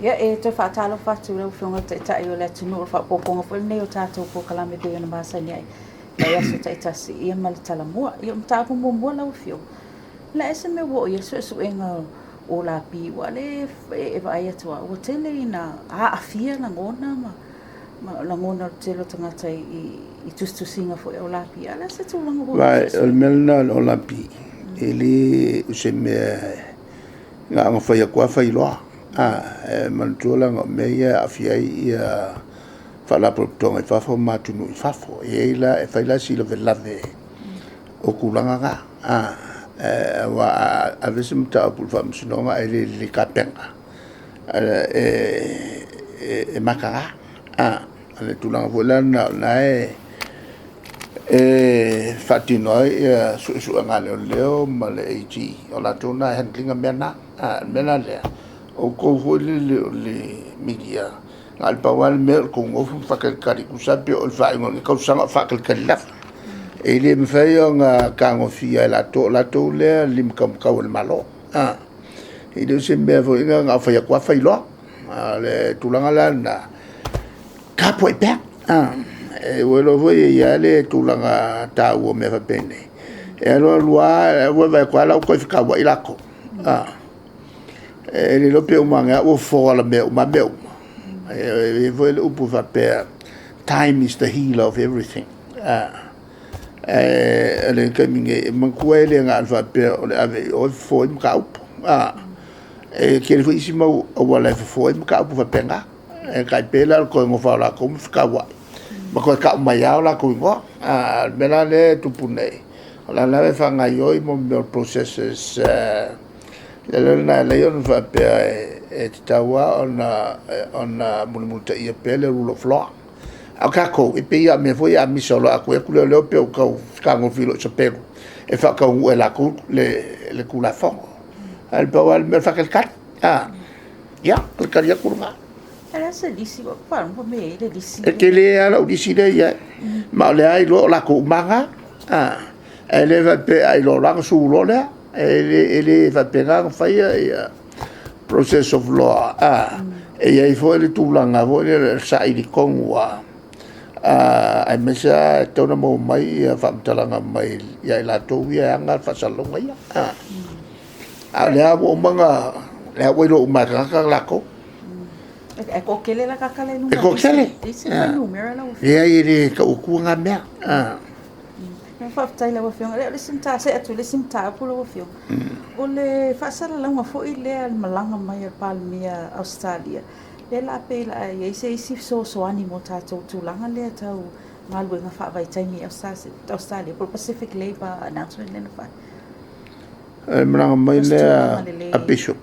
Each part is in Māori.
Ia e te whaatalo whatu rau whionga te tai o le tunu o whapoponga fo nei o tātou po kalame peo na māsani ai. Kai aso tai tasi ia mali tala mua, ia mtapu mua lau whio. La ese me wo ia su enga o la pi wale e vai atua o tele ina a afia na ngona ma la ngona telo tangata I tustusinga fo o la pi ala se tu langa wo. Vai o melna o la pi. Ele se me nga nga fa ya kwa fa ilo. Man tola nga me ia afia ia fa la protonga fa fo matunu fa fo e la e fa la si lo velave o kulanga ga wa a veces mta pul fa msinonga ele le kapenga e makara ale tulanga vola na fatino su ngale leo male ag o la tona handlinga mena le o ko le media al pawal mer ko ngofu fakal kari kusapi o fa ngon ko sanga fakal kalaf ele mfayo nga kango fia la to le lim kam kawal malo ele sembe vo nga fa ya kwa fa ilo le tulanga la na kapo e pe welo vo ya le tulanga ta wo me fa pene e lo lua wo va kwa la ko fika wa ilako ele lo pe umanga o fo la me uma me ele upu va per time is the healer of everything ele caminhe manquele nga va per o fo im kaup que ele foi cima o wala fo im kaup va penga kai pela ko ngo fa la ko fika wa ma ko ka ma ya la ko ngo mena le tupune la nave fa nga yo mo processes na leon va per tawa ona multa ia pele rule of law akako e pe ia me foi a misolo a ko e kule le pe ko kango filo se pelo e fa ka u la ku le kula fo al bawal me fa kel kat ya per caria kurva era se disi pa un po me le disi e che le ala u disi de ya ma le ai lo la ku manga e le va pe ai lo la su lo le ele va pegar faia process of law e aí foi ele tulanga foi ele sai di kongwa ai mesa tona mo mai fa talanga mai ia la to ia anga fa salonga ia le abo manga le abo lo maraka la ko e ko kele la kakale no e ko kele esse é o número lá e aí ele ko ku nga me fa tai la fiong le simta se atu le simta pu lo fiong o le fa sala la fo ile al malanga mai palmia Australia le la pe la e se si so animo tato tu langa le tau malu nga fa vai tai mi Australia por Pacific Labor announcement le fa malanga mai le a bishop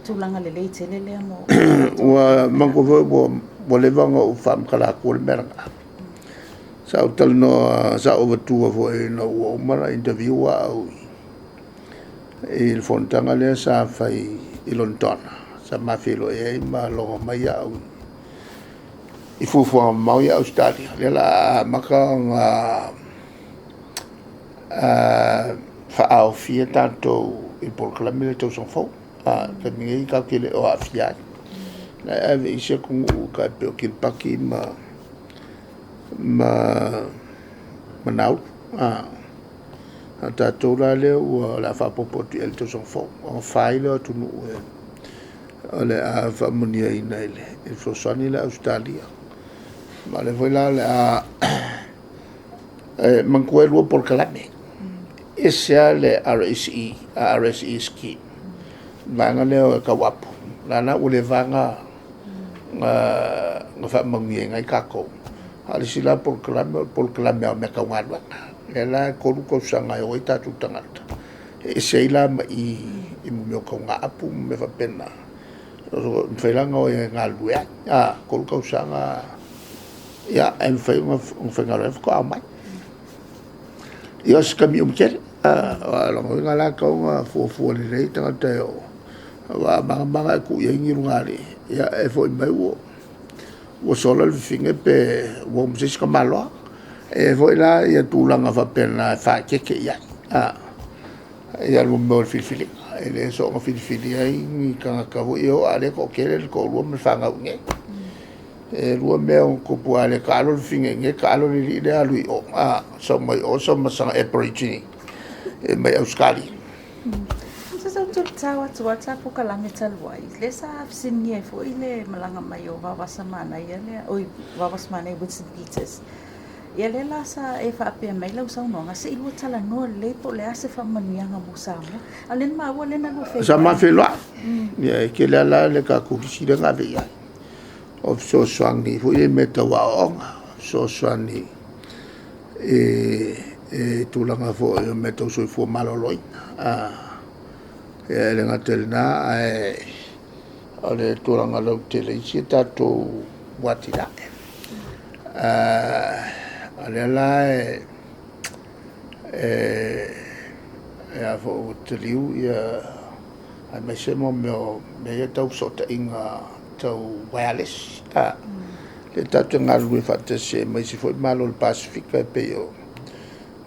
tu langa le tele le mo wa mango bo le vanga u fam kala ko le meranga sa utal no sa overtua foi no mara interview au il fontanga le sa fai ilontona sa mafilo e ma lo mai au i fu mau ya Australia le la maka fa au fia tanto il proclamare to son fo que ninguém ka que o afia na ave ise com o ka pe que paki manau ta tola le o la fa popo el to son fo on faile tu no le a fa monia ina il fo soni la Australia ma le foi la manquelo por calame esse le RSE ski vanga le ka wapo lana o le vanga nga fa mangi ngai kako ali sila por clame me ka ngwa ela ko ko sanga o ita tu tangata e seila i mo ko nga apu me fa pena mfelanga o nga lua ko sanga ya en fe nga ref ko amai yo skami umkel lo nga la ko fo le tangata yo wa banga ku yengi ngari ya e foi mai wo solo il finge pe wo mse ska malo e foi la ya tulanga fa pena fa che ya ia lo mo filfili ele so mo filfili ai ni ka ka vo io ale ko kele ko lo me fanga nge e lo me ko pu ale ka lo finge nge ka lo li le alu o a so mai o so ma sa e proiti e mai auskali sa tu tawa tu wata po kala metal wai le sa sinye fo ile malanga mai o wa samana ia le oi wa samana with St. Peters ia le la sa e fa pe mai lau sa no nga se ilu tala no le po le ase fa manianga mo sa mo ale ma wa le na no fe sa ma fe lo ia ke la le ka ku si le nga ve ia of so swang ni fu ile meta wa on so swang ni e tu la nga fo e meta so fo maloloi e le nga tel na ale tu la nga lo tele si ta to watira ale la a fo te liu ia a me se mo me tau so ta inga tau wireless le tatu nga lui fa te se mai si foi malo il Pacifica e pe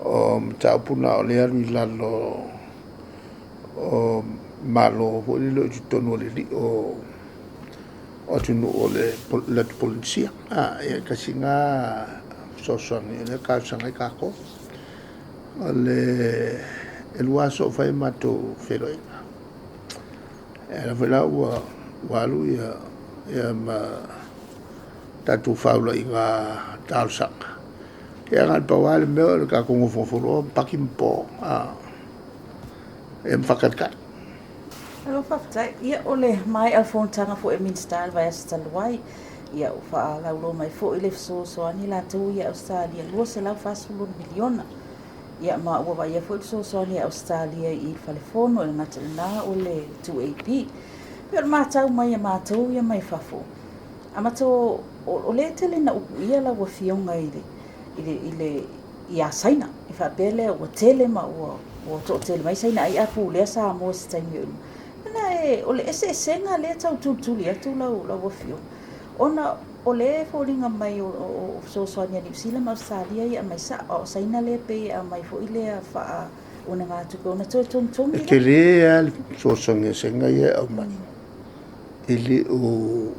o tau puna o le alu lalo o malo fo le lo tono le li o tunu o le polizia e ka singa so ni le ka sanga ka ko le el waso fai mato feroina era vela walu ya ma tatu faula inga talsaka ya ngal pawal me ka ko foforo pakimpo fakat alo fa ia ole mai alfon tanga fo Minster vai stalwai ia fa la lo mai fo ile so ani la tu ia Australia lo se la fa sulu miliona ia ma wa ia fo so ani Australia I telefono e na ole 2AP per ma tau mai ia mai fa fo ama to ole tele na ia la wa fionga ile ia saina e fa bele o tele ma o to tele mai saina ai apu le sa mo stay na ole ese senga le tau tutuli atu la wa fio ona ole foringa mai o so sonia ni sila ma Australia ia mai sa o saina le pe a mai fo ile a fa ona nga tu ona to tum ke le al so sonia senga ia o mai ele o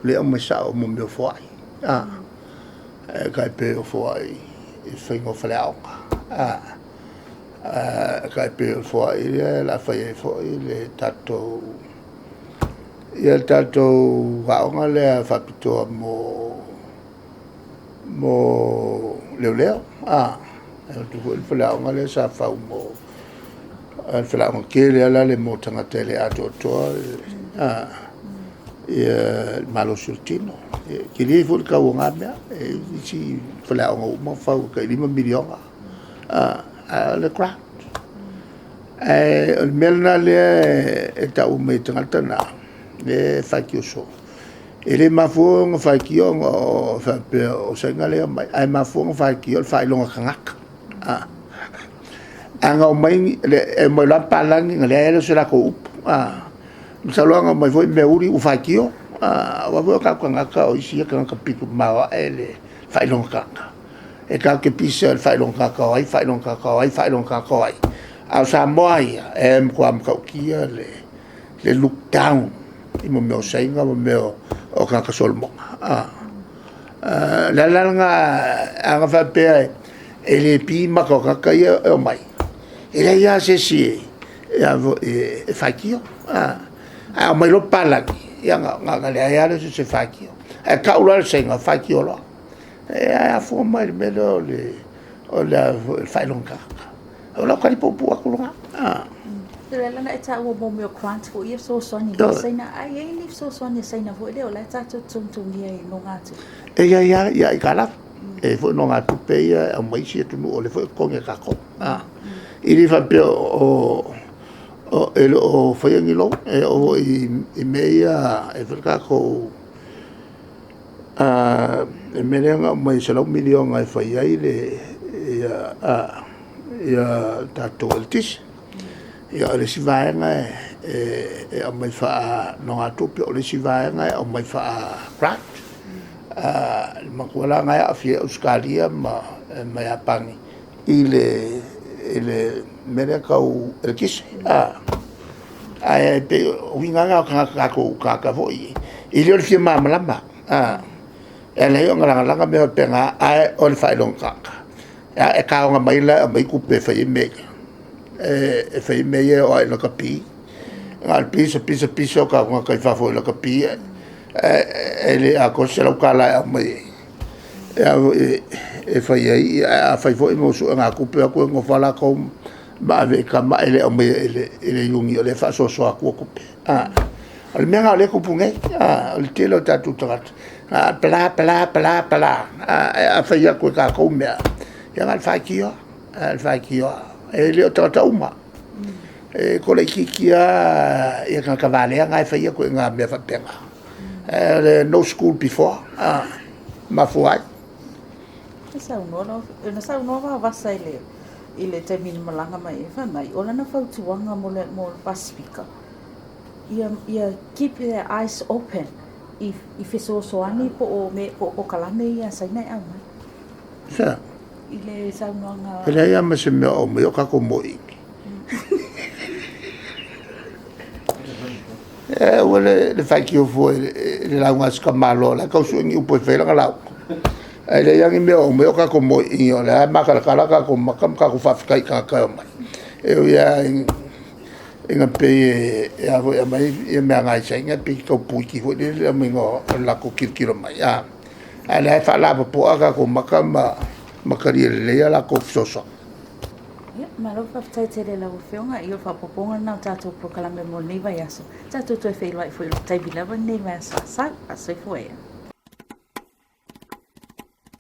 le o mai sa o mo me fo ai ka pe o fo ai e fingo flau ka pe o fo ai la fa e fo ile tato ia tato vaonga le fa pito mo leo tu il fala nga le sa fa mo al fala nga ke le mo tanga tele ato to ia malo sultino ke li fu ka nga me si fala nga mo fa ka 5 miliona le crowd il melna le ta o me tanga tana le fakioso ele mafo fakio o fa pe o sengale ai mafo fakio fa longa kangak anga o mai le mo la palang le se la ko salonga mai foi me uri u fakio wa vo ka kangaka o isi ka piku ma ele fa longa e ka ke pisa fa longa ka ai fa longa ka ai au sa moi ko am ka kia le look down I mo me sainga mo me o ka solmo la nga anga fa pe ele pi ma ko ka ia o mai ele ia se si e fakio mai lo pala ia nga le ia se fakio e ka ulo sainga fakio lo e fo mai me o la fa longa o la ka ni po akulunga Ela na eta o mo grant fo ia so soni saina ai ni so soni saina fo le ola ta tum ia no ngatu ia kala e fo no ngatu pe ia a mai si tu no le fo ko nge ka ko ili fa pe o fo ngi lo o I meia e fo ka ko e menga mai se lo milion ai fa ia ile ia ta to altis ia le si vaenga e o mai fa no atu pe o le si vaenga o mai fa crack ma kuala nga a fie Australia ma ya pangi ile mere kau e kisi ai pe winga nga ka foi i le fie mama lama e le yo ngala ngala me penga ai on fai long ka e ka nga mai la mai ku pe fai me e fai me ye o no kapi al piso ka nga ka fa foi no kapi e le a ko se lo kala mai e fai ai a fai foi mo su nga ku pe ko ngo fala ko ma ve ka ma ele o me ele yungi le fa so ku ku pe al menga le ku punge al telo ta tu trat pla a fai ko ka ko me ya al fa ki yo e le ta uma e ko le ki ya e ka vale nga fai ko nga me fa penga no school before ma fuai sa no va vasa ile te min malanga mai fa mai ola na fau tuanga mo Pacifica ia keep their eyes open if so ani po kalame ia sai nei au sa ile sa no nga ele ia ma se me o me ka ko moi wala le fai ki o foi le la nga ska malo la ko su ngi po fe la la ele yang me o ka ko mo i o la ma ka ka ko ma kam ka ko fa kai ka mai e ya inga pe ya vo ya mai e me nga sai nga pe ko pu ki ho le me ngo la ko kilo mai ya ala fa la po ka ko ma kam ma ka le ya la ko so ma lo fa tai te la ofionga io fa poponga na tato pro kala me mo nei vai aso tato tu e fei lai foi tai bilava nei vai sa sai foi